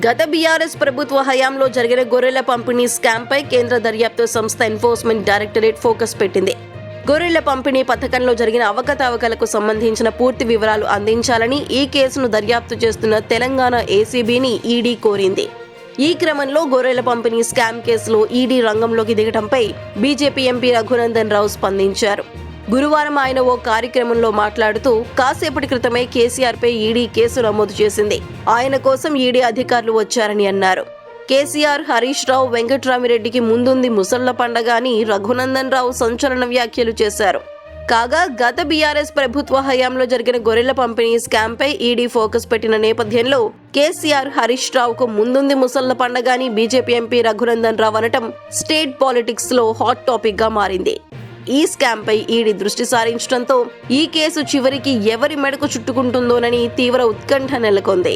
గత బీఆర్ఎస్ ప్రభుత్వ హయాంలో జరిగిన గొర్రెల పంపిణీ స్కామ్పై కేంద్ర దర్యాప్తు సంస్థ ఎన్ఫోర్స్మెంట్ డైరెక్టరేట్ ఫోకస్ పెట్టింది. గొర్రెల పంపిణీ పథకంలో జరిగిన అవకతవకలకు సంబంధించిన పూర్తి వివరాలు అందించాలని ఈ కేసును దర్యాప్తు చేస్తున్న తెలంగాణ ఏసీబీని ఈడీ కోరింది. ఈ క్రమంలో గొర్రెల పంపిణీ స్కామ్ కేసులో ఈడీ రంగంలోకి దిగడంపై బీజేపీ ఎంపీ రఘునందన్ రావు స్పందించారు. గురువారం ఆయన ఓ కార్యక్రమంలో మాట్లాడుతూ కాసేపటి క్రితమే కేసీఆర్పై ఈడీ కేసు నమోదు చేసింది. ఆయన కోసం ఈడీ అధికారులు వచ్చారని అన్నారు. కేసీఆర్, హరీష్ రావు, వెంకట్రామిరెడ్డికి ముందుంది ముసళ్ల పండగ అని రఘునందన్ రావు సంచలన వ్యాఖ్యలు చేశారు. కాగా గత బీఆర్ఎస్ ప్రభుత్వ హయాంలో జరిగిన గొర్రెల పంపిణీ స్కామ్పై ఈడీ ఫోకస్ పెట్టిన నేపథ్యంలో కేసీఆర్, హరీష్ రావుకు ముందుంది ముసళ్ల పండగ అని బీజేపీ ఎంపీ రఘునందన్ రావు అనటం స్టేట్ పాలిటిక్స్ లో హాట్ టాపిక్ గా మారింది. ఈ స్కామ్పై ఈడీ దృష్టి సారించడంతో ఈ కేసు చివరికి ఎవరి మెడకు చుట్టుకుంటుందోనని తీవ్ర ఉత్కంఠ నెలకొంది.